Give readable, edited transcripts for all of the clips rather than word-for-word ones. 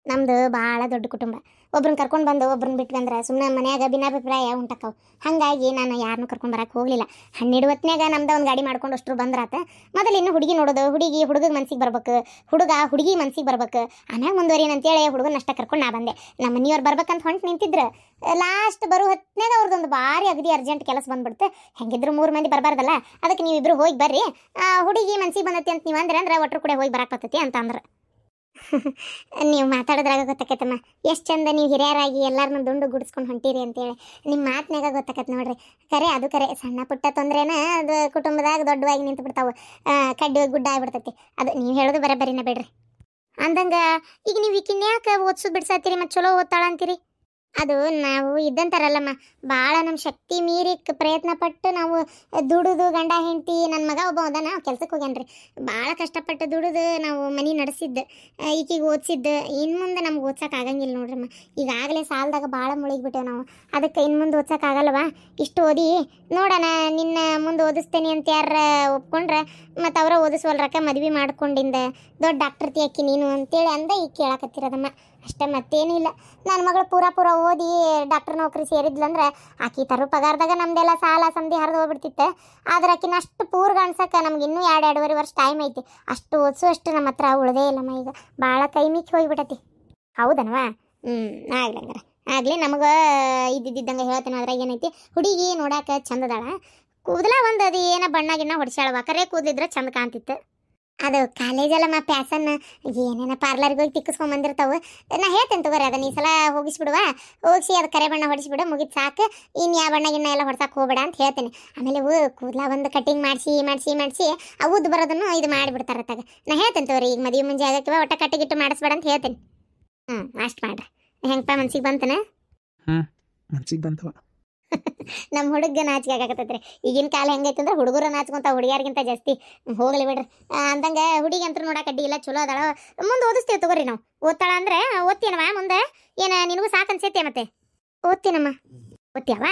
ನಮ್ದು ಭಾಳ ದೊಡ್ಡ ಕುಟುಂಬ. ಒಬ್ರನ್ನ ಕರ್ಕೊಂಡು ಬಂದು ಒಬ್ರನ್ನ ಬಿಟ್ಟು ಬಂದ್ರೆ ಸುಮ್ಮನೆ ಮನ್ಯಾಗ ಭಿನ್ನಾಭಿಪ್ರಾಯ ಉಂಟಕ್ಕವು. ಹಾಗಾಗಿ ನಾನು ಯಾರನ್ನೂ ಕರ್ಕೊಂಡು ಬರಕ್ಕೆ ಹೋಗಲಿಲ್ಲ. 12 ಹೊತ್ನ್ಯಾಗ ನಮ್ದು ಒಂದು ಗಾಡಿ ಮಾಡ್ಕೊಂಡು ಅಷ್ಟರು ಬಂದ್ರಾತ. ಮೊದಲು ಇನ್ನು ಹುಡುಗಿ ನೋಡೋದು, ಹುಡುಗಿಗೆ ಮನ್ಸಿಗೆ ಬರ್ಬೇಕು, ಹುಡುಗಿ ಮನ್ಸಿಗೆ ಬರ್ಬೇಕು, ಆಮ್ಯಾಗ ಮುಂದುವರಿನ ಅಂತೇಳಿ ಹುಡುಗನ ಅಷ್ಟ ಕರ್ಕೊಂಡು ನಾ ಬಂದೆ. ನಮ್ಮ ಮನೆಯವ್ರು ಬರ್ಬೇಕಂತ ಹೊಂಟು ನಿಂತಿದ್ರು. ಲಾಸ್ಟ್ ಬರೋ ಹೊತ್ನ್ಯಾಗ ಅವ್ರದ್ದೊಂದು ಭಾರಿ ಅಗದಿ ಅರ್ಜೆಂಟ್ ಕೆಲಸ ಬಂದ್ಬಿಡ್ತು. ಹೆಂಗಿದ್ರು 3 ಮಂದಿ ಬರಬಾರ್ದಲ್ಲ, ಅದಕ್ಕೆ ನೀವಿಬ್ರು ಹೋಗಿ ಬರ್ರಿ, ಹುಡುಗಿ ಮನ್ಸಿಗೆ ಬಂದತಿ ಅಂತ ನೀವು ಅಂದ್ರೆ ಒಟ್ಟರು ಕೂಡ ಹೋಗಿ ಬರಕ್ಕೆ ಬರ್ತೈತಿ ಅಂತ ಅಂದ್ರೆ. ನೀವು ಮಾತಾಡೋದ್ರಾಗ ಗೊತ್ತಾಕತ್ತಮ್ಮ, ಎಷ್ಟು ಚಂದ ನೀವು ಹಿರಿಯರಾಗಿ ಎಲ್ಲರನ್ನೂ ದುಂಡು ಗುಡಿಸ್ಕೊಂಡು ಹೊಂಟೀರಿ ಅಂತೇಳಿ ನಿಮ್ಮ ಮಾತಿನಾಗ ಗೊತ್ತಾಕತ್ತೆ ನೋಡ್ರಿ. ಕರೆ ಅದು ಕರೆ, ಸಣ್ಣ ಪುಟ್ಟ ತೊಂದ್ರೆನ ಅದು ಕುಟುಂಬದಾಗ ದೊಡ್ಡವಾಗಿ ನಿಂತು ಬಿಡ್ತಾವೆ, ಕಡ್ಡಿ ಗುಡ್ಡ ಆಗಿಬಿಡ್ತೈತಿ. ಅದು ನೀವು ಹೇಳೋದು ಬರೀನ ಬೇಡ್ರಿ. ಅಂದಂಗೆ ಈಗ ನೀವು ಈಕಿನ ಯಾಕೆ ಓದಿಸೋದು ಬಿಡ್ಸಾತೀರಿ, ಮತ್ತು ಚಲೋ ಓದ್ತಾಳ ಅಂತೀರಿ? ಅದು ನಾವು ಇದ್ದಂತಾರಲ್ಲಮ್ಮ, ಭಾಳ ನಮ್ಮ ಶಕ್ತಿ ಮೀರಿ ಪ್ರಯತ್ನ ಪಟ್ಟು ನಾವು ದುಡಿದು ಗಂಡ ಹೆಂಡತಿ, ನನ್ನ ಮಗ ಒಬ್ಬ ಅದಾನ ಕೆಲ್ಸಕ್ಕೆ ಹೋಗ್ಯಾನ್ರಿ. ಭಾಳ ಕಷ್ಟಪಟ್ಟು ದುಡಿದು ನಾವು ಮನೆ ನಡೆಸಿದ್ದು, ಈಕಿಗೆ ಓದಿಸಿದ್ದು. ಇನ್ನು ಮುಂದೆ ನಮ್ಗೆ ಓದ್ಸೋಕೆ ಆಗಂಗಿಲ್ಲ ನೋಡ್ರಮ್ಮ. ಈಗಾಗಲೇ ಸಾಲದಾಗ ಭಾಳ ಮುಳುಗಿಬಿಟ್ಟೆವು ನಾವು. ಅದಕ್ಕೆ ಇನ್ನು ಮುಂದೆ ಓದ್ಸೋಕ್ಕಾಗಲ್ವ? ಇಷ್ಟು ಓದಿ ನೋಡೋಣ, ನಿನ್ನ ಮುಂದೆ ಓದಿಸ್ತೇನೆ ಅಂತ ಯಾರ ಒಪ್ಕೊಂಡ್ರೆ ಮತ್ತು ಅವರ ಓದಿಸ್ವಲ್ರಕ್ಕ ಮದ್ವೆ ಮಾಡ್ಕೊಂಡಿಂದ ದೊಡ್ಡ ಡಾಕ್ಟರ್ತಿ ಅಕ್ಕಿ ನೀನು ಅಂತೇಳಿ ಅಂದ ಈಗ ಕೇಳಾಕತ್ತಿರೋದಮ್ಮ. ಅಷ್ಟೇ, ಮತ್ತೇನೂ ಇಲ್ಲ. ನನ್ನ ಮಗಳು ಪೂರ ಓದಿ ಡಾಕ್ಟರ್ ನೌಕರಿ ಸೇರಿದ್ಲಂದ್ರೆ ಆಕಿ ತರೋ ಪಗಾರದಾಗ ನಮ್ದೆಲ್ಲ ಸಾಲ ಸಂಧಿ ಹರಿದು ಹೋಗ್ಬಿಡ್ತಿತ್ತು. ಆದ್ರೆ ಆಕಿನ ಅಷ್ಟು ಪೂರ್ಗ ಅನ್ಸಕ್ಕೆ ನಮ್ಗೆ ಇನ್ನೂ 2-2.5 ವರ್ಷ ಟೈಮ್ ಐತಿ. ಅಷ್ಟು ಓದಿಸೋ ಅಷ್ಟು ನಮ್ಮ ಹತ್ರ ಉಳದೇ ಇಲ್ಲಮ್ಮ. ಈಗ ಭಾಳ ಕೈ ಮಿಕ್ಕಿ ಹೋಗಿಬಿಟ್ಟತಿ. ಹೌದನವಾ? ಆಗ್ಲಿ ಹಂಗಾರೆ ಆಗಲಿ. ನಮಗೆ ಇದ್ದಿದ್ದಂಗೆ ಹೇಳ್ತೇನೆ. ಅದ್ರಾಗ ಏನೈತಿ, ಹುಡುಗಿ ನೋಡಾಕ ಚಂದದಾಳ, ಕೂದಲ ಒಂದು ಅದು ಏನೋ ಬಣ್ಣ ಗಿಣ್ಣ ಹೊಡಿಸ್ಯಾಳವ. ಕರೆ ಕೂದಲಿದ್ರೆ ಚಂದ ಕಾಣ್ತಿತ್ತು. ಅದು ಕಾಲೇಜಲ್ಲಮ್ಮ, ಪ್ಯಾಸನ್ ಏನೇನ ಪಾರ್ಲರ್ಗೆ ಹೋಗಿ ತಿಕ್ಕಿಸ್ಕೊಂಬಂದಿರ್ತಾವೆ. ನಾ ಹೇಳ್ತೇನೆ ತಗೋರಿ, ಅದನ್ನ ಈ ಸಲ ಹೋಗಿಸ್ಬಿಡುವ, ಹೋಗಿಸಿ ಅದು ಕರೆ ಬಣ್ಣ ಹೊಡಿಸ್ಬಿಡು, ಮುಗಿದು ಸಾಕು. ಇನ್ನು ಯಾವ ಬಣ್ಣ ಗಿಣ್ಣ ಎಲ್ಲ ಹೊಡ್ಸಕ್ಕೆ ಹೋಗ್ಬೇಡ ಅಂತ ಹೇಳ್ತೇನೆ. ಆಮೇಲೆ ಕೂದಲ ಒಂದು ಕಟಿಂಗ್ ಮಾಡಿಸಿ ಉದ್ದು ಬರೋದನ್ನು ಇದು ಮಾಡಿಬಿಡ್ತಾರೆ ತಗ. ನಾ ಹೇಳ್ತೇನೆ ತಗೋರಿ, ಈಗ ಮದುವೆ ಮುಂಜೆ ಆಗಕ್ಕೆ ಒಟ್ಟ ಕಟ್ಟಿಗಿಟ್ಟು ಮಾಡಿಸ್ಬೇಡ ಅಂತ ಹೇಳ್ತೇನೆ. ಅಷ್ಟು ಮಾಡ್ರಿ. ಹೆಂಗಪ್ಪ ಮನ್ಸಿಗೆ ಬಂತನ? ಮನ್ಸಿಗೆ ಬಂತವ. ನಮ್ಮ ಹುಡುಗ ನಾಚಿಕೆ ಆಗಕತ್ತೈತ್ರಿ. ಈಗಿನ ಕಾಲ ಹೆಂಗೈತಂದ್ರೆ ಹುಡುಗರು ನಾಚ್ಕೊಂತ ಹುಡುಗಿಯರ್ಗಿಂತ ಜಾಸ್ತಿ. ಹೋಗ್ಲಿ ಬಿಡ್ರಿ. ಅಂದಂಗೆ ಹುಡುಗಿ ಅಂತೂ ನೋಡಕ್ಕೆ ಅಡ್ಡಿ ಇಲ್ಲ, ಚಲೋ ಅದಾಳ. ಮುಂದೆ ಓದಿಸ್ತೀವಿ ತಗೋರಿ ನಾವು. ಓದ್ತಾಳ ಅಂದ್ರೆ ಓದ್ತೀನವ ಮುಂದೆ. ನಿನಗೂ ಸಾಕು ಅನ್ಸೈತೆ ಮತ್ತೆ? ಓದ್ತೀನಮ್ಮ. ಓದ್ತೀಯವ?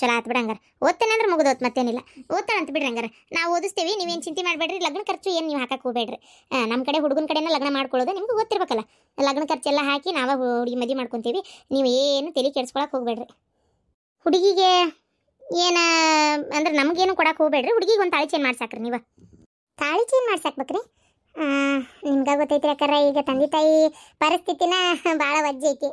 ಚಲೋ ಆತ್ ಬಿಡ. ಹಂಗಾರೆ ಓದ್ತೇನೆ ಅಂದ್ರೆ ಮುಗಿದೋತ್, ಮತ್ತೇನಿಲ್ಲ. ಓದ್ತಾಳ ಅಂತ ಬಿಡ್ರಿ. ಹಂಗಾರೆ ನಾವು ಓದಿಸ್ತೀವಿ, ನೀವೇನು ಚಿಂತೆ ಮಾಡಬೇಡ್ರಿ. ಲಗ್ನ ಖರ್ಚು ಏನು ನೀವು ಹಾಕಕ್ಕೆ ಹೋಗ್ಬೇಡ್ರಿ. ನಮ್ಮ ಕಡೆ ಹುಡುಗನ ಕಡೆನೇ ಲಗ್ನ ಮಾಡ್ಕೊಳ್ಳೋದು, ನಿಮ್ಗೆ ಗೊತ್ತಿರ್ಬೇಕಲ್ಲ. ಲಗ್ನ ಖರ್ಚೆಲ್ಲ ಹಾಕಿ ನಾವು ಹುಡುಗಿ ಮದುವೆ ಮಾಡ್ಕೊತೀವಿ. ನೀವು ಏನು ತಲೆ ಕೆಡ್ಸ್ಕೊಳಕ್ಕೆ ಹೋಗ್ಬೇಡ್ರಿ. ಹುಡುಗಿಗೆ ಏನು ಅಂದ್ರೆ ನಮಗೇನು ಕೊಡಕ್ಕೆ ಹೋಗ್ಬೇಡ್ರಿ. ಹುಡುಗಿಗೆ ಒಂದು ತಾಳಿ ಚೇಂಜ್ ಮಾಡ್ಸಾಕ್ರಿ. ನೀವು ತಾಳಿ ಚೇಂಜ್ ಮಾಡ್ಸಾಕ್ಬೇಕ್ರಿ? ನಿಮ್ಗೆ ಗೊತ್ತೈತ್ರಿ ಯಾಕಂದ್ರೆ ಈಗ ತಂದೆ ತಾಯಿ ಪರಿಸ್ಥಿತಿನ ಭಾಳ ವಜ್ಜೆ ಐತಿ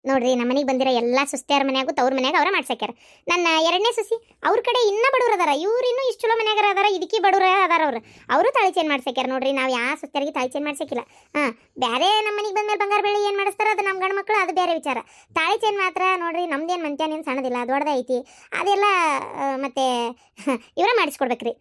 ನೋಡ್ರಿ. ನಮ್ಮ ಮನೆಗೆ ಬಂದಿರೋ ಎಲ್ಲ ಸುಸ್ತಿಯರ ಮನ್ಯಾಗೂ ತವ್ರ ಮನ್ಯಾಗ ಅವರ ಮಾಡ್ಸಾಕ್ಯಾರ. ನನ್ನ 2ನೇ ಸುಸಿ ಅವ್ರ ಕಡೆ ಇನ್ನೂ ಬಡವ್ರು ಅದಾರ, ಇವ್ರು ಇನ್ನೂ ಇಷ್ಟು ಚಲೋ ಮನ್ಯಾಗಾರ ಅದಾರ, ಇದಕ್ಕೆ ಬಡವ್ರ ಅದಾರ. ಅವರು ತಾಳಿ ಚೇಂಜ್ ಮಾಡ್ಸಾಕ್ಯಾರ ನೋಡ್ರಿ. ನಾವು ಯಾವ ಸುಸ್ತಿಯರಿಗೆ ತಾಳಿ ಚೇಂಜ್ ಮಾಡ್ಸಾಕಿಲ್ಲ. ಬೇರೆ ನಮ್ಮ ಮನೆಗೆ ಬಂದ್ಮೇಲೆ ಬಂಗಾರ ಬೆಳ್ಳಿ ಏನು ಮಾಡಿಸ್ತಾರ ಅದು ನಮ್ಮ ಗಂಡು ಮಕ್ಕಳು, ಅದು ಬೇರೆ ವಿಚಾರ. ತಾಳಿ ಚೇಂಜ್ ಮಾತ್ರ ನೋಡ್ರಿ, ನಮ್ದೇನು ಮಂತ್ಯಾನೇನು ಸಣ್ಣದಿಲ್ಲ, ದೊಡ್ಡದ ಐತಿ. ಅದೆಲ್ಲ ಮತ್ತೆ ಇವರೇ ಮಾಡಿಸ್ಕೊಡ್ಬೇಕ್ರಿ.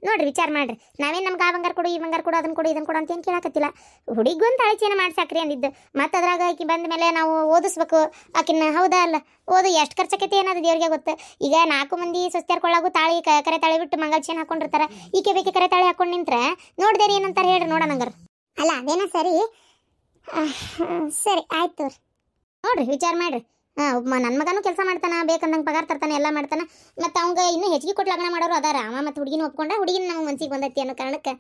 ನೋಡ್ರಿ ವಿಚಾರ ಮಾಡ್ರಿ. ನಾವೇನು ನಮ್ಗೆ ಆ ಬಂಗಾರ ಕೊಡು, ಈ ಬಂಗಾರ ಕೊಡು, ಅದನ್ನು ಕೊಡು, ಇದನ್ನು ಕೊಡು ಅಂತ ಏನು ಕೇಳಾಕತ್ತಿಲ್ಲ. ಹುಡುಗಿಗೊಂದು ತಾಳಿ ಚೇಂಜ್ ಮಾಡ್ಸಾಕ್ರಿ ಅಂದಿದ್ದು. ಮತ್ತು ಅದ್ರಾಗ ಆಕಿ ಬಂದ ಮೇಲೆ ನಾವು ಓದಿಸ್ಬೇಕು ಆಕಿನ. ಹೌದಾ ಅಲ್ಲ? ಓದು ಎಷ್ಟು ಖರ್ಚಾಕೈತಿ ಏನದು ದೇವ್ರಿಗೆ ಗೊತ್ತು. ಈಗ 4 ಮಂದಿ ಸುಸ್ತಿಯರ್ಕೊಳ್ಳಾಗು ತಾಳಿ ಕರೆ ತಾಳಿ ಬಿಟ್ಟು ಮಂಗಲ್ ಚೇನ್ ಹಾಕೊಂಡಿರ್ತಾರೆ. ಈಕೆ ಬೇಕೆ ಕರೆ ತಾಳಿ ಹಾಕೊಂಡು ನಿಂತ್ರೆ ನೋಡ್ದೇರಿ ಏನಂತಾರೆ ಹೇಳ್ರಿ ನೋಡೋಣ. ಹಂಗಾರ ಅಲ್ಲ ಅದೇನ ಸರಿ. ಸರಿ ಆಯ್ತು ರೀ. ನೋಡ್ರಿ ವಿಚಾರ ಮಾಡ್ರಿ. ನನ್ನ ಮಗನೂ ಕೆಲಸ ಮಾಡ್ತಾನೆ, ಬೇಕಂದಂಗೆ ಪಗಾರ ತರ್ತಾನೆ, ಎಲ್ಲ ಮಾಡ್ತಾನೆ. ಮತ್ತು ಅವಂಗೆ ಇನ್ನೂ ಹೆಚ್ಚಿಗೆ ಕೊಟ್ಟು ಲಗ್ನ ಮಾಡೋರು ಅದಾರ. ಅವ ಮತ್ತು ಹುಡುಗಿನ ಒಪ್ಕೊಂಡ, ಹುಡುಗಿನ ನಮ್ಗೆ ಮನ್ಸಿಗೆ ಬಂದೈತಿ ಅನ್ನೋ ಕಾರಣಕ್ಕೆ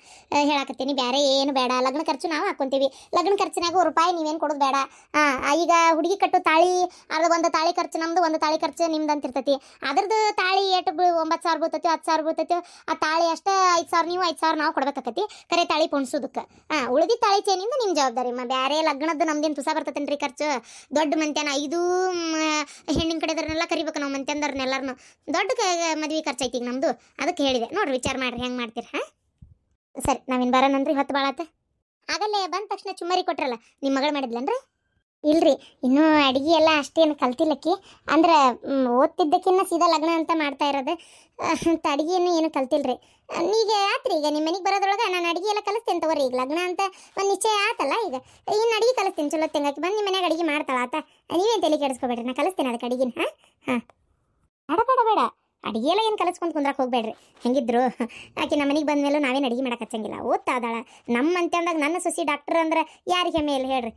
ಹೇಳಾಕತ್ತೀನಿ. ಬೇರೆ ಏನು ಬೇಡ. ಲಗ್ನ ಖರ್ಚು ನಾವು ಹಾಕ್ಕೊಂತೀವಿ. ಲಗ್ನ ಖರ್ಚಿನಾಗ ₹1 ನೀವೇನು ಕೊಡೋದು ಬೇಡ. ಈಗ ಹುಡುಗಿ ಕಟ್ಟು ತಾಳಿ ಅದು ಒಂದು ತಾಳಿ ಖರ್ಚು ನಮ್ಮದು, ಒಂದು ತಾಳಿ ಖರ್ಚು ನಿಮ್ದು ಅಂತಿರ್ತೈತಿ. ಅದ್ರದ್ದು ತಾಳಿ ಏಟು 9,000 ಬೀಳ್ತೈತಿ, 10,000 ಬೀಳ್ತೈತಿ. ಆ ತಾಳಿ ಅಷ್ಟೇ 5,000 ನೀವು, 5,000 ನಾವು ಕೊಡ್ಬೇಕಾಕತಿ ಕರೆ ತಾಳಿ ಪೊಣ್ಸೋದಕ್ಕೆ. ಉಳಿದಿ ತಾಳಿ ಚೇನಿಂದ ನಿಮ್ಮ ಜವಾಬ್ದಾರಿ. ಬೇರೆ ಲಗ್ನದ್ದು ನಮ್ದೇನು ತುಸ ಬರ್ತೈತೇನ್ರಿ ಖರ್ಚು. ದೊಡ್ಡ ಮಂತ್ಯಾನ 5 ಹೆಣ್ಣಿನ ಕಡೆದವ್ರನ್ನೆಲ್ಲ ಕರಿಬೇಕು ನಾವು, ಮಂತ್ಯಂದವ್ರನ್ನೆಲ್ಲರನ್ನು. ದೊಡ್ಡ ಮದ್ವೆ ಖರ್ಚೈತಿ ಈಗ ನಮ್ಮದು. ಅದಕ್ಕೆ ಹೇಳಿದೆ ನೋಡ್ರಿ, ವಿಚಾರ ಮಾಡ್ರಿ ಹೆಂಗೆ ಮಾಡ್ತೀರಿ. ಸರಿ, ನಾವೇನು ಬರೋಣನ್ರಿ, ಹೊತ್ತು ಭಾಳತ್ತೆ. ಆಗಲ್ಲೇ ಬಂದ ತಕ್ಷಣ ಚುಮ್ಮರಿ ಕೊಟ್ರಲ್ಲ, ನಿಮ್ಮ ಮಗಳು ಮಾಡಿದ್ಲನ್ರಿ? ಇಲ್ರಿ, ಇನ್ನೂ ಅಡುಗೆ ಎಲ್ಲ ಅಷ್ಟೇನು ಕಲ್ತಿಲ್ಲಕ್ಕಿ. ಅಂದ್ರೆ ಓದ್ತಿದ್ದಕ್ಕಿನ್ನ ಸೀದಾ ಲಗ್ನ ಅಂತ ಮಾಡ್ತಾ ಇರೋದು. ಅಡುಗೆಯನ್ನು ಏನು ಕಲ್ತಿಲ್ರಿ. ಈಗ ಆತ್ರಿ, ಈಗ ನಿಮ್ಮ ಮನೆಗೆ ಬರೋದ್ರೊಳಗೆ ನಾನು ಅಡುಗೆ ಎಲ್ಲ ಕಲಿಸ್ತೇನೆ ತಗೋರಿ. ಈಗ ಲಗ್ನ ಅಂತ ಒಂದು ನಿಶ್ಚಯ ಆತಲ್ಲ, ಈಗ ಇನ್ನು ಅಡುಗೆ ಕಲಿಸ್ತೀನಿ. ಚಲೋ ತೆಂಗಾಕಿ ಬಂದು ನಿಮ್ಮ ಮನೆಯಾಗ ಅಡುಗೆ ಮಾಡ್ತಾಳ ಆತ. ನೀವೇನು ತಲೆ ಕೆಡಿಸ್ಕೊಬೇಡ್ರಿ, ನಾನು ಕಲಿಸ್ತೇನೆ ಅದಕ್ಕೆ ಅಡುಗೆನ. ಬೇಡ ಅಡುಗೆ ಎಲ್ಲ ಏನು ಕಲಿಸ್ಕೊಂಡು ಕುಂದ್ರಕ್ಕೆ ಹೋಗ್ಬೇಡ್ರಿ. ಹೆಂಗಿದ್ರು ಆಕೆ ನಮ್ಮ ಮನೆಗೆ ಬಂದಮೇಲೂ ನಾವೇನು ಅಡುಗೆ ಮಾಡಕ್ಕೆ ಹಚ್ಚಂಗಿಲ್ಲ. ಓದ್ತಾ ಅದಾಳ. ನಮ್ಮ ಅಂತಂದಾಗ ನನ್ನ ಸೊಸಿ ಡಾಕ್ಟರ್ ಅಂದ್ರೆ ಯಾರಿಗೆ ಹೆಮ್ಮೆ ಇಲ್ಲ ಹೇಳ್ರಿ.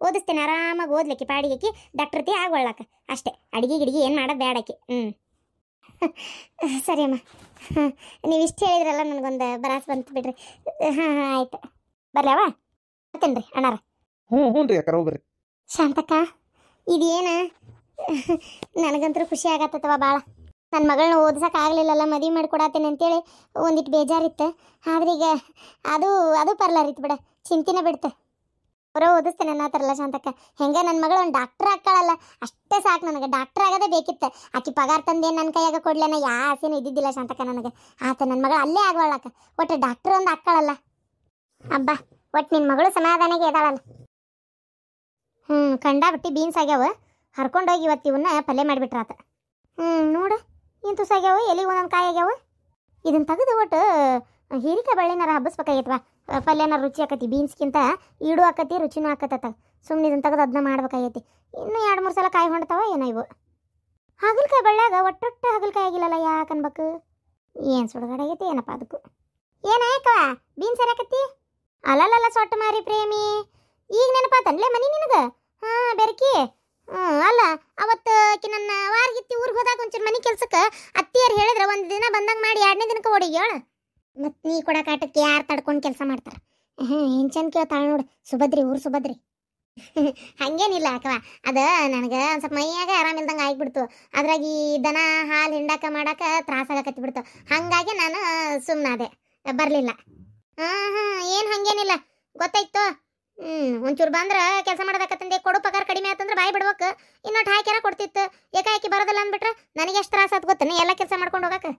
ಓದಿಸ್ತೇನೆ ಆರಾಮಾಗಿ ಓದ್ಲಿಕ್ಕೆ, ಪಾಡಿಗೆ ಡಾಕ್ಟರ್ತಿ ಆಗೋಳ್ಳಾಕ ಅಷ್ಟೇ. ಅಡುಗೆ ಗಿಡಿಗೆ ಏನು ಮಾಡೋದು ಬೇಡಕ್ಕೆ. ಸರಿ ಅಮ್ಮ, ನೀವು ಇಷ್ಟು ಹೇಳಿದ್ರಲ್ಲ, ನನಗೊಂದು ಭರಾಸೆ ಬಂತು ಬಿಡ್ರಿ. ಆಯ್ತು ಬರ್ಲವ ಬರ್ತೇನೆ ರೀ ಅಣ್ಣಾರ. ಹ್ಞೂ ರೀ ಅಕ್ಕಾರ ಹೋಗ್ಬರ್ರಿ. ಶಾಂತಕ್ಕ ಇದೇನ ನನಗಂತೂ ಖುಷಿ ಆಗತ್ತವ ಭಾಳ. ನನ್ನ ಮಗಳನ್ನ ಓದ್ಸಕ್ಕೆ ಆಗಲಿಲ್ಲಲ್ಲ, ಮದುವೆ ಮಾಡಿಕೊಡತ್ತೇನೆ ಅಂತೇಳಿ ಒಂದಿಟ್ಟು ಬೇಜಾರಿತ್ತು. ಆದ್ರೆ ಈಗ ಅದು ಅದು ಪರ್ಲಾರಿತ್ತು ಬಿಡ, ಚಿಂತಿನ ಬಿಡ್ತೆ. ಅವರ ಓದಿಸ್ತೇನೆ ಅನ್ನತ್ತಾರಲ್ಲ ಶಾಂತಕ್ಕ. ಹೆಂಗೆ ನನ್ನ ಮಗಳು ಒಂದು ಡಾಕ್ಟರ್ ಆಗ್ತಾಳಲ್ಲ, ಅಷ್ಟೇ ಸಾಕು ನನಗೆ. ಡಾಕ್ಟರ್ ಆಗೋದೇ ಬೇಕಿತ್ತು. ಆಕಿ ಪಗಾರ ತಂದೇನು ನನ್ನ ಕೈಯಾಗ ಕೊಡ್ಲೇನ ಯಾವ ಆಸೆನೂ ಇದ್ದಿದ್ದಿಲ್ಲ ಶಾಂತಕ್ಕ ನನಗೆ. ಆತ ನನ್ನ ಮಗಳು ಅಲ್ಲೇ ಆಗವಳಕ್ಕ, ಒಟ್ಟು ಡಾಕ್ಟರ್ ಒಂದು ಆಗ್ತಾಳಲ್ಲ. ಅಬ್ಬಾ ಒಟ್ಟು ನಿನ್ನ ಮಗಳು ಸಮಾಧಾನಿಗೆ ಇದಾಳಲ್ಲ. ಕಂಡಾಬಿಟ್ಟು ಬೀನ್ಸ್ ಆಗ್ಯಾವ, ಹರ್ಕೊಂಡೋಗಿ ಇವತ್ತು ಇವನ್ನ ಪಲ್ಯ ಮಾಡಿಬಿಟ್ರಾತ. ನೋಡು ಏನು ತುಸಾಗ್ಯಾವ, ಎಲ್ಲಿ ಒಂದೊಂದು ಕಾಯಿ ಆಗ್ಯಾವ. ಇದನ್ನು ತೆಗೆದು ಒಟ್ಟು ಹೀರಿಕಾಯಿ ಬಳ್ಳಿನಾರ ಹಬ್ಬಸ್ಬೇಕಾಗೈತವ. ಪಲ್ಯನ ರುಚಿ ಆಕತಿ, ಬೀನ್ಸ್ಗಿಂತ ಈಡು ಆಕತಿ, ರುಚಿನೂ ಆಕತ್ತ. ಸುಮ್ಮನೆ ಇದನ್ನು ತೆಗೆದು ಅದನ್ನ ಮಾಡ್ಬೇಕಾಗೈತಿ. ಇನ್ನೂ 2-3 ಸಲ ಕಾಯಿ ಹೊಂಡ್ತಾವ ಏನೋ ಇವು. ಹಾಗಲಕಾಯಿ ಬಳ್ಳ್ಯಾಗ ಒಟ್ಟೊಟ್ಟು ಹಾಗಲಕಾಯಿ ಆಗಿಲ್ಲಲ್ಲ, ಯಾಕೆ ಅನ್ಬೇಕು? ಏನು ಸುಡುಗಾಡ ಆಗೈತಿ ಏನಪ್ಪ ಅದಕ್ಕೂ. ಏನಾಯ್ಕವ ಬೀನ್ಸ್ ಹರಕತ್ತಿ? ಅಲ್ಲಲ್ಲ ಸೊಟ್ಟ ಮಾರಿ ಪ್ರೇಮಿ, ಈಗ ನೆನಪಾತನ್ಲೇ ಮನಿ ನಿನಗೆ? ಬೆರಕಿ ಅಲ್ಲ, ಅವತ್ತು ಆಕಿ ನನ್ನ ವಾರಗಿತ್ತಿ ಊರಿಗೆ ಹೋದಾಗ ಒಂಚೂರು ಮನೆ ಕೆಲ್ಸಕ್ಕೆ ಅತ್ತಿಯರು ಹೇಳಿದ್ರೆ ಒಂದು ದಿನ ಬಂದಾಗ ಮಾಡಿ 2ನೇ ದಿನಕ್ಕೆ ಓಡಿ ಹೇಳ. ಮತ್ತು ನೀ ಕೊಡೋ ಕಾಟಕ್ಕೆ ಯಾರು ತಡ್ಕೊಂಡು ಕೆಲಸ ಮಾಡ್ತಾರೆ? ಏನು ಚಂದ ಕೇಳ್ತಾಳೆ ನೋಡು, ಸುಭದ್ರಿ ಊರು ಸುಭದ್ರಿ. ಹಂಗೇನಿಲ್ಲ ಅಕ್ಕವ, ಅದು ನನಗೆ ಒಂದು ಸ್ವಲ್ಪ ಮೈಯಾಗ ಆರಾಮಿಲ್ದಂಗೆ ಆಗಿಬಿಡ್ತು. ಅದ್ರಾಗ ಈ ದನ ಹಾಲು ಹಿಂಡಾಕ ಮಾಡಾಕ ತ್ರಾಸಾಗಕತ್ತಿ ಬಿಡ್ತು. ಹಾಗಾಗಿ ನಾನು ಸುಮ್ಮನಾದೆ, ಬರಲಿಲ್ಲ. ಏನು ಹಂಗೇನಿಲ್ಲ, ಗೊತ್ತಾಯ್ತು. ಒಂಚೂರು ಬಂದ್ರೆ ಕೆಲಸ ಮಾಡೋದಕ್ಕಂದೆ ಕೊಡು ಪಗಾರ ಕಡಿಮೆ ಆತಂದ್ರೆ ಬಾಯಿ ಬಿಡ್ಬೇಕು. ಇನ್ನೊಟ್ಟು ಹಾಕ್ಯಾರ ಕೊಡ್ತಿತ್ತು, ಏಕಾಏಕಿ ಬರೋದಿಲ್ಲ ಅಂದ್ಬಿಟ್ರೆ ನನಗೆ ಎಷ್ಟು ತ್ರಾಸ ಆತ್ ಗೊತ್ತೇನೆ ಎಲ್ಲ ಕೆಲಸ ಮಾಡ್ಕೊಂಡು ಹೋಗಕ್ಕೆ.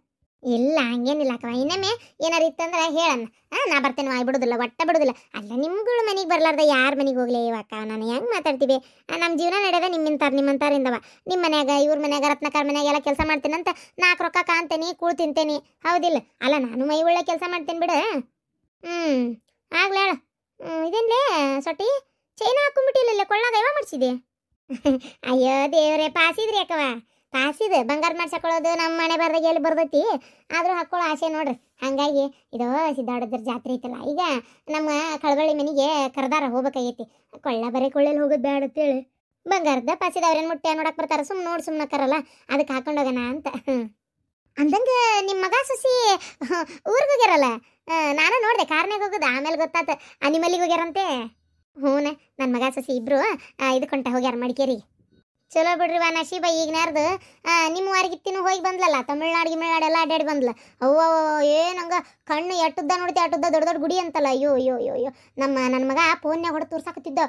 ಇಲ್ಲ ಹಂಗೇನಿಲ್ಲ ಅಕ್ಕವ, ಇನ್ನೊಮ್ಮೆ ಏನಾರು ಇತ್ತಂದ್ರೆ ಹೇಳಣ್ಣ, ನಾ ಬರ್ತೇನೆ, ಬಾಯಿ ಬಿಡೋದಿಲ್ಲ, ಒಟ್ಟ ಬಿಡೋದಿಲ್ಲ. ಅಲ್ಲ ನಿಮ್ಗಳು ಮನೆಗೆ ಬರ್ಲಾರ್ದ ಯಾರ ಮನೆಗೆ ಹೋಗ್ಲಿ ಇವಕ್ಕ? ನಾನು ಹೆಂಗೆ ಮಾತಾಡ್ತೀವಿ? ನಮ್ಮ ಜೀವನ ನಡೆಯೋದ ನಿಮ್ಮಂತಾರಿಂದವ. ನಿಮ್ಮ ಮನ್ಯಾಗ ಇವ್ರ ಮನ್ಯಾಗ ರತ್ನಕಾರ ಮನ್ಯಾಗ ಎಲ್ಲ ಕೆಲಸ ಮಾಡ್ತೇನಂತ 4 ರೊಕ್ಕ ಕಾಂತೇನಿ, ಕೂಳು ತಿಂತೇನಿ, ಹೌದಿಲ್ಲ? ಅಲ್ಲ ನಾನು ಮೈ ಒಳ್ಳೆ ಕೆಲಸ ಮಾಡ್ತೇನೆ ಬಿಡ. ಆಗ್ಲ ಹೇಳ. ಇದೇನ್ಲೇ ಸೊಟ್ಟಿ ಚೈನ ಹಾಕೊಂಡ್ಬಿಟ್ಟಿಲ್ಲ, ಕೊಳ್ಳಾಗ ಯಾವ ಮಾಡಿಸಿದೆ? ಅಯ್ಯೋ ದೇವ್ರೆ, ಪಾಸಿದ್ರಿ ಅಕ್ಕವ, ಪಾಸಿದ ಬಂಗಾರ ಮಾಡ್ಸಕೊಳ್ಳೋದು ನಮ್ಮ ಮನೆ ಬರ್ದಾಗ ಎಲ್ಲಿ ಬರ್ತೈತಿ. ಆದರೂ ಹಾಕೊಳ್ಳೋ ಆಸೆ ನೋಡ್ರಿ. ಹಾಗಾಗಿ ಇದು ಸಿದ್ದಾಡದ್ರ ಜಾತ್ರೆ ಐತಲ್ಲ, ಈಗ ನಮ್ಮ ಕಳಬಳ್ಳಿ ಮನೆಗೆ ಕರ್ದಾರ ಹೋಗ್ಬೇಕಾಗೈತಿ. ಕೊಳ್ಳ ಬರೀ ಕೊಳ್ಳೆಲ್ಲಿ ಹೋಗೋದು ಬೇಡ ಅಂತೇಳಿ ಬಂಗಾರದ ಪಾಸಿದ ಅವ್ರೇನು ಮುಟ್ಟೆ ನೋಡಕ್ಕೆ ಬರ್ತಾರೆ, ಸುಮ್ಮನೆ ಕರಲ್ಲ, ಅದಕ್ಕೆ ಹಾಕೊಂಡೋಗೋಣ ಅಂತ. ಅಂದಂಗೆ ನಿಮ್ಮ ಮಗ ಸೊಸಿ ಊರಿಗೆ ಹೋಗ್ಯಾರಲ್ಲ, ನಾನು ನೋಡಿದೆ ಕಾರ್ನಾಗ ಹೋಗೋದು, ಆಮೇಲೆ ಗೊತ್ತಾತ ಅನಿಮಲ್ಲಿಗೆ ಹೋಗ್ಯಾರಂತೆ. ಹ್ಞೂನ ನನ್ನ ಮಗ ಸೊಸಿ ಇಬ್ಬರು ಇದಕ್ಕೊಂಟ ಹೋಗ್ಯಾರ ಮಡಿಕೇರಿಗೆ. ಚಲೋ ಬಿಡ್ರಿ ನಶೀಬ. ಈಗ ನಾರ್ದು ನಿಮ್ಮ ವಾರಗಿತ್ತಿನೂ ಹೋಗಿ ಬಂದ್ಲಲ್ಲ, ತಮಿಳ್ನಾಡು ಎಲ್ಲ ಅಡ್ಡಾಡಿ ಬಂದ್ಲ. ಅವ್ವ ಏನಂಗ ಕಣ್ಣು ಎಟ್ಟುದ್ದ ನೋಡ್ತಿ, ಅಟ್ಟುದ್ದ ದೊಡ್ಡ ದೊಡ್ಡ ಗುಡಿ ಅಂತಲ್ಲ. ಅಯ್ಯೋ ಅಯ್ಯೋ ಅಯ್ಯೋ ಅಯ್ಯೋ, ನನ್ನ ಮಗ ಫೋನ್ಯಾಗ ಹೊಡೆದು ತೋರ್ಸಾಕತ್ತಿದ್ದ.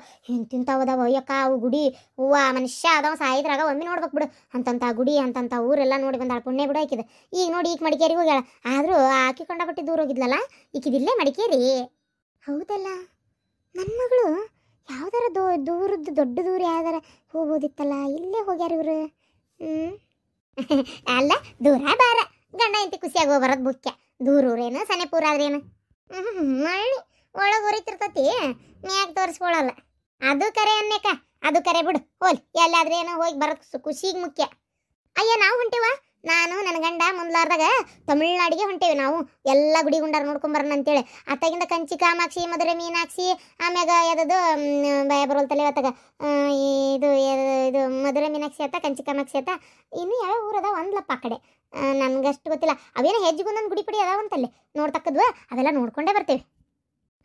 ತಿಂತಾವದವ ಅಯ್ಯಕ್ಕ ಅವು ಗುಡಿ. ಹೂವ ಮನುಷ್ಯ ಅದಾವ ಸಾಯಿದ್ರಾಗ ಒಮ್ಮೆ ನೋಡ್ಬೇಕು ಬಿಡು. ಅಂತಂತ ಗುಡಿ ಅಂತಂತ ಊರೆಲ್ಲ ನೋಡಿ ಬಂದಾಳ, ಪುಣ್ಯ ಬಿಡು ಆಕಿದ. ಈಗ ನೋಡಿ ಈಗ ಮಡಿಕೇರಿಗೆ ಹೋಗ್ಯಾಳ. ಆದರೂ ಆಕಿ ಕೊಂಡಪಟ್ಟಿ ದೂರ ಹೋಗಿದ್ಲಲ್ಲ, ಈಕಿದಿಲ್ಲೇ ಮಡಿಕೇರಿ. ಹೌದಲ್ಲ, ನನ್ನ ಮಗಳು ಯಾವ್ದಾರ ದೂರದ್ದು ದೊಡ್ಡ ದೂರ ಯಾವ್ದಾರ ಹೋಗ್ಬೋದಿತ್ತಲ್ಲ, ಇಲ್ಲೇ ಹೋಗ್ಯಾರ ಇವರು. ಅಲ್ಲ ದೂರ ಬಾರ, ಗಂಡ ಇಂತಿ ಖುಷಿಯಾಗಿ ಹೋಗ್ಬರೋದು ಮುಖ್ಯ. ದೂರ ಊರೇನು ಸನೆಪೂರ ಆದ್ರೇನು ಮಳ್ಳಿ ಒಳಗೆ ಉರಿತಿರ್ತತಿ, ಮ್ಯಾಗ ತೋರಿಸ್ಕೊಳಲ್ಲ. ಅದು ಕರೆ ಅನ್ನೇಕ, ಅದು ಕರೆ ಬಿಡು. ಹೋಲ್ ಎಲ್ಲಾದ್ರೇನೋ ಹೋಗಿ ಬರೋದು ಖುಷಿಗೆ ಮುಖ್ಯ. ಅಯ್ಯ ನಾವು ಹೊಂಟೇವ, ನಾನು ನನ್ನ ಗಂಡ ಮುಂದ್ಲಾರ್ದಾಗ ತಮಿಳ್ನಾಡಿಗೆ ಹೊಂಟೇವಿ. ನಾವು ಎಲ್ಲ ಗುಡಿ ಗುಂಡಾರ ನೋಡ್ಕೊಂಬರೋಣ ಅಂತೇಳಿ. ಅತ್ತಾಗಿಂದ ಕಂಚಿ ಕಾಮಾಕ್ಷಿ, ಮಧುರೆ ಮೀನಾಕ್ಷಿ, ಆಮ್ಯಾಗ ಯಾವ್ದು ಭಯ ಬರೋಲ್ತಲ್ಲ ಇವತ್ತಾಗ ಇದು ಮಧುರೆ ಮೀನಾಕ್ಷಿ ಆತ, ಕಂಚಿ ಕಾಮಾಕ್ಷಿ ಆತ, ಇನ್ನು ಯಾವ ಊರದ ಒಂದ್ಲಪ್ಪ ಆ ಕಡೆ, ನನಗಷ್ಟು ಗೊತ್ತಿಲ್ಲ. ಅವೇನೋ ಹೆಜ್ಜಿಗೊಂದೊಂದು ಗುಡಿ ಪಡಿ ಅದಾವಂತಲ್ಲಿ ನೋಡ್ತಕ್ಕದ್ವ, ಅದೆಲ್ಲ ನೋಡ್ಕೊಂಡೇ ಬರ್ತೇವೆ.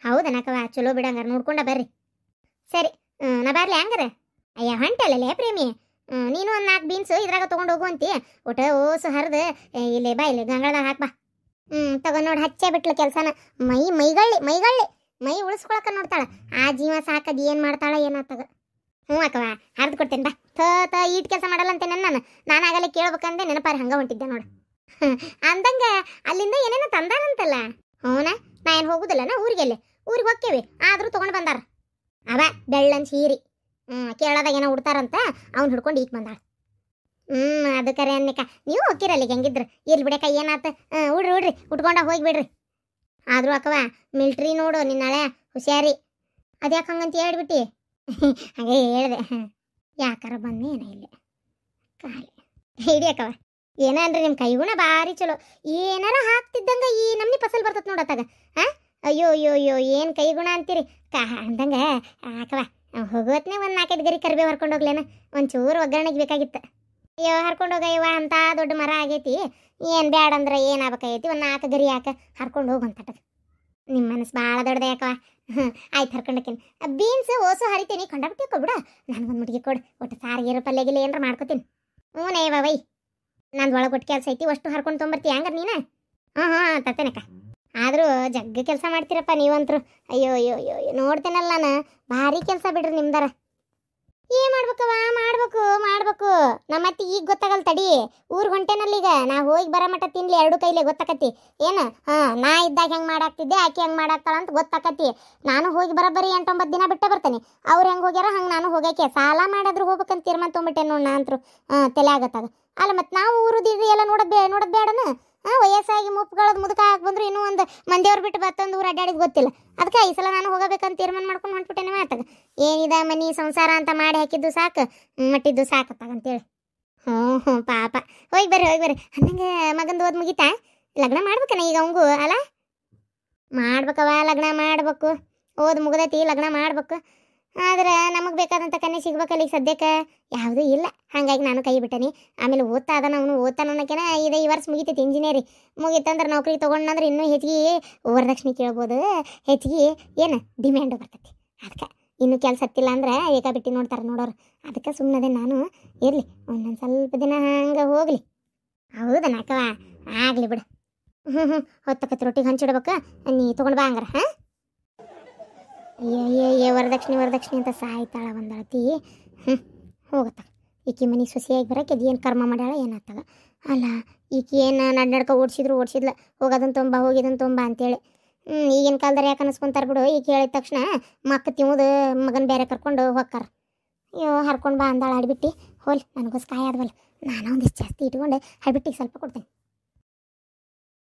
ಹೌದನಕವ, ಚಲೋ ಬಿಡಂಗಾರ ನೋಡ್ಕೊಂಡ ಬರ್ರಿ. ಸರಿ ನಾ ಬರ್ಲಿ ಹಂಗಾರ? ಅಯ್ಯ ಹೊಂಟಲ್ಲೇ ಪ್ರೇಮಿ, ನೀನು ಒಂದು 4 ಬೀನ್ಸು ಇದ್ರಾಗ ತೊಗೊಂಡು ಹೋಗುವಂತಿ. ಒಟ್ಟು ಓಸು ಹರಿದು ಇಲ್ಲಿ ಬಾ, ಇಲ್ಲಿ ಗಂಗಳದಾಗ ಹಾಕ್ಬಾ. ತಗೊಂಡು ನೋಡಿ ಹಚ್ಚೇ ಬಿಟ್ಲು ಕೆಲಸನ. ಮೈ ಉಳಿಸ್ಕೊಳಕ ನೋಡ್ತಾಳ. ಆ ಜೀವ ಸಾಕದು ಏನು ಮಾಡ್ತಾಳ ಏನಾಗ್ತದ. ಅಕ್ಕವ ಹರಿದು ಕೊಡ್ತೇನೆ ಬಾ. ಈಟ್ ಕೆಲಸ ಮಾಡಲ್ಲ ಅಂತೆ ನಾನು ಆಗಲೇ ಕೇಳ್ಬೇಕಂದೆ ನೆನಪಾರಿ ಹಂಗ ಹೊಂಟಿದ್ದೆ ನೋಡು. ಅಂದಂಗೆ ಅಲ್ಲಿಂದ ಏನೇನೋ ತಂದಾರಂತಲ್ಲ? ಹ್ಞೂನ, ನಾ ಏನು ಹೋಗುದಿಲ್ಲ ಊರಿಗೆ ಹೋಕ್ಕೇವಿ, ಆದರೂ ತೊಗೊಂಡು ಬಂದಾರ. ಅವ ಬೆಳ್ಳನ್ ಸೀರಿ ಕೇಳೋದಾಗ ಏನೋ ಉಡ್ತಾರಂತ, ಅವ್ನು ಹಿಡ್ಕೊಂಡು ಈಕ್ ಬಂದಾಳ. ಅದು ಕರೆ ಅನ್ನಿಕ. ನೀವು ಹೋಗಿರಲ್ಲ ಹೆಂಗಿದ್ರು ಇರ್ಲಿ ಬಿಡಕ್ಕ, ಏನಾತ ಉಡ್ರಿ ಉಟ್ಕೊಂಡ ಹೋಗಿಬಿಡ್ರಿ. ಆದರೂ ಅಕ್ಕವ ಮಿಲ್ಟ್ರಿ ನೋಡು ನಿನ್ನಾಳೆ ಹುಷಾರಿ. ಅದ್ಯಾಕೆ ಹಂಗಂತ ಹೇಳ್ಬಿಟ್ಟು? ಹಾಗೆ ಹೇಳಿದೆ, ಯಾಕಾರ ಬಂದು ಏನೋ ಇಲ್ಲಿ ಕಾಲಿ ಹಿಡಿ ಅಕ್ಕವ. ಏನನ್ರಿ ನಿಮ್ಮ ಕೈಗುಣ ಭಾರಿ ಚಲೋ. ಏನಾರ ಹಾಕ್ತಿದ್ದಂಗೆ ಈ ನಮ್ನಿ ಫಸಲ್ ಬರ್ತತ್ ನೋಡತ್ತಾಗ. ಅಯ್ಯೋ ಅಯ್ಯೋ ಅಯ್ಯೋ ಏನು ಕೈಗುಣ ಅಂತೀರಿ ಅಂದಂಗೆ. ಅಕ್ಕವ ಹೋಗೋತ್ನೇ ಒಂದು 4-5 ಗರಿ ಕರಿಬೇವು ಹರ್ಕೊಂಡು ಹೋಗ್ಲೇನ, ಒಂಚೂರು ಒಗ್ಗರಣೆಗೆ ಬೇಕಾಗಿತ್ತು. ಅಯ್ಯೋ ಹರ್ಕೊಂಡು ಹೋಗಯ್ಯವ, ಅಂತ ದೊಡ್ಡ ಮರ ಆಗೈತಿ, ಏನು ಬ್ಯಾಡ ಅಂದ್ರೆ ಏನಾಗಬೇಕಾಗೈತಿ, ಒಂದು 4 ಗರಿ ಹಾಕ ಹರ್ಕೊಂಡು ಹೋಗಂತಟ. ನಿಮ್ಮ ಮನಸ್ಸು ಭಾಳ ದೊಡ್ಡದೆ ಯಾಕವ. ಆಯ್ತು ಹರ್ಕೊಂಡಕ್ಕೇನು ಬೀನ್ಸ್ ಓಸು ಹರಿತೀನಿ ಕೊಂಡಾಬಿಟ್ಟು ಕೊಬಿಡ ನನಗೊಂದು ಮುಡಿಗೆ ಕೊಡು ಒಟ್ಟು ಸಾರಿಗೆರ ಪಲ್ಯಗಿಲ್ಲ ಏನಾರ ಮಾಡ್ಕೋತೀನಿ ಹ್ಞೂ ನೇವ ವೈ ನಂದು ಒಳಗೆ ಒಟ್ಟು ಕೆಲಸ ಐತಿ ಅಷ್ಟು ಹರ್ಕೊಂಡು ತೊಗೊಂಬರ್ತಿ ಹಂಗಾರ ನೀನು ಹಾಂ ತತ್ತೇನಕ್ಕ ಆದರೂ ಜಗ್ಗ ಕೆಲಸ ಮಾಡ್ತೀರಪ್ಪ ನೀವಂತರು ಅಯ್ಯೋ ಅಯ್ಯೋ ಅಯ್ಯೋ ಅಯ್ಯೋ ನೋಡ್ತೇನಲ್ಲ ನಾನು ಭಾರಿ ಕೆಲಸ ಬಿಡ್ರಿ ನಿಮ್ದಾರ ಏನು ಮಾಡ್ಬೇಕವ ಮಾಡ್ಬೇಕು ನಮ್ಮ ಅತ್ತಿ ಈಗ ಗೊತ್ತಾಗಲ್ಲ ತಡಿ ಊರಿಗೆ ಹೊಂಟೇನಲ್ಲ ಈಗ ನಾ ಹೋಗಿ ಬರೋ ಮಟ್ಟ ತಿನ್ಲಿ ಎರಡು ಕೈಲೇ ಗೊತ್ತಾಕತಿ ಏನು ನಾ ಇದ್ದಾಗ ಹೆಂಗೆ ಮಾಡಾಕ್ತಿದ್ದೆ ಆಕೆ ಹೆಂಗೆ ಮಾಡಾಕ್ತಾಳ ಅಂತ ಗೊತ್ತಾಕತಿ ನಾನು ಹೋಗಿ ಬರೋಬ್ಬರಿ 8-9 ದಿನ ಬಿಟ್ಟೆ ಬರ್ತೇನೆ ಅವ್ರು ಹೆಂಗೆ ಹೋಗ್ಯಾರ ಹಂಗೆ ನಾನು ಹೋಗಕ್ಕೆ ಸಾಲ ಮಾಡಾದ್ರೂ ಹೋಗ್ಬೇಕಂತ ತೀರ್ಮಾನ ತೊಗೊಂಬಿಟ್ಟೆ ನೋಡ್ ನಾ ಅಂತರು ತಲೆ ಆಗತ್ತಾಗ ಅಲ್ಲ ಮತ್ತು ನಾವು ಊರುದಿದ್ರಿ ಎಲ್ಲ ನೋಡೋದು ಬೇಡನ ವಯಸ್ಸಾಗಿ ಮುಪ್ಪುಗಳದ್ದು ಮುದುಕ ಹಾಕಿ ಬಂದ್ರು ಇನ್ನೂ ಒಂದು ಮಂದಿಯವ್ರು ಬಿಟ್ಟು ಬತ್ತೊಂದು ಊರು ಅಡ್ಡಾಡಿದ್ ಗೊತ್ತಿಲ್ಲ ಅದಕ್ಕೆ ಈ ಸಲ ನಾನು ಹೋಗಬೇಕಂತ ತೀರ್ಮಾನ ಮಾಡ್ಕೊಂಡು ಹೊಂಟ್ಬಿಟ್ಟೇನೆ ಮಾತಾಗ ಏನಿದೆ ಮನಿ ಸಂಸಾರ ಅಂತ ಮಾಡಿ ಹಾಕಿದ್ದು ಸಾಕು ಮಟ್ಟಿದ್ದು ಸಾಕತ್ತಾಗಂತೇಳಿ ಹ್ಞೂ ಪಾಪ ಹೋಗಿ ಬರ್ರಿ ಹಂಗೆ ಮಗಂದು ಓದ್ ಮುಗಿತಾ ಲಗ್ನ ಮಾಡ್ಬೇಕನ ಈಗ ಅವಂಗೂ ಅಲ್ಲ ಮಾಡ್ಬೇಕವ ಲಗ್ನ ಮಾಡ್ಬೇಕು ಓದ್ ಮುಗ್ದೈತಿ ಲಗ್ನ ಮಾಡ್ಬೇಕು ಆದ್ರೆ ನಮಗೆ ಬೇಕಾದಂಥ ಕನ್ಯೆ ಸಿಗ್ಬೇಕಲ್ಲ ಈಗ ಸದ್ಯಕ್ಕೆ ಯಾವುದೂ ಇಲ್ಲ ಹಾಗಾಗಿ ನಾನು ಕೈ ಬಿಟ್ಟೇನಿ ಆಮೇಲೆ ಓದ್ತಾ ಅದನ್ನ ಅವನು ಓದ್ತಾನ ಅನ್ನೋಕೆನ ಈ ವರ್ಷ ಮುಗಿತೈತಿ ಇಂಜಿನಿಯರಿ ಮುಗಿತಂದ್ರೆ ನೌಕರಿ ತೊಗೊಂಡ್ನಂದ್ರೆ ಇನ್ನೂ ಹೆಚ್ಚಿಗೆ ವರದಕ್ಷಿಣೆ ಕೇಳ್ಬೋದು ಹೆಚ್ಚಿಗೆ ಏನು ಡಿಮ್ಯಾಂಡು ಬರ್ತೈತಿ ಅದಕ್ಕೆ ಇನ್ನೂ ಕೆಲಸ ಹತ್ತಿಲ್ಲ ಅಂದ್ರೆ ಏಕಾಬಿಟ್ಟಿ ನೋಡ್ತಾರೆ ನೋಡೋರು ಅದಕ್ಕೆ ಸುಮ್ಮನೆ ನಾನು ಇರಲಿ ಒಂದೊಂದು ಸ್ವಲ್ಪ ದಿನ ಹಂಗೆ ಹೋಗಲಿ ಹೌದಾ ನಾಕವ ಆಗಲಿ ಬಿಡು ಹೊತ್ತಕತ್ತು ರೊಟ್ಟಿಗೆ ಹಂಚಿಡ್ಬೇಕು ನೀ ತೊಗೊಂಡು ಬಾ ಹಂಗಾರ ಹಾಂ ಏ ವರದಕ್ಷಿಣೆ ಅಂತ ಸಾಯ್ತಾಳ ಒಂದಳತಿ ಹೋಗತ್ತ ಈಕಿ ಮನೆ ಸೊಸೆಯಾಗಿ ಬರೋಕೆ ಅದು ಏನು ಕರ್ಮ ಮಾಡ್ಯಾಳ ಏನಾಗ್ತಾಗ ಅಲ್ಲ ಈಕಿ ಏನು ನಡ್ನಡ್ಕ ಓಡಿಸಿದ್ಲ ಹೋಗೋದನ್ನು ತೊಂಬ ಅಂತೇಳಿ ಈಗಿನ ಕಾಲದಲ್ಲಿ ಯಾಕೆ ಅನಿಸ್ಕೊಂತಾರೆ ಬಿಡು ಈಗ ಹೇಳಿದ ತಕ್ಷಣ ಮಕ್ಕ ತಿಂದು ಮಗನ ಬೇರೆ ಕರ್ಕೊಂಡು ಹೋಗ್ತಾರ ಅಯ್ಯೋ ಹರ್ಕೊಂಡು ಬಾ ಅಂದಾಳ ಆಡ್ಬಿಟ್ಟು ಹೋಲ್ ನನಗೋಸ್ ಕಾಯಿ ಆದ್ವಲ್ಲ ನಾನು ಒಂದಿಷ್ಟು ಜಾಸ್ತಿ ಇಟ್ಕೊಂಡು ಹಡ್ಬಿಟ್ಟಿಗೆ ಸ್ವಲ್ಪ ಕೊಡ್ತೇನೆ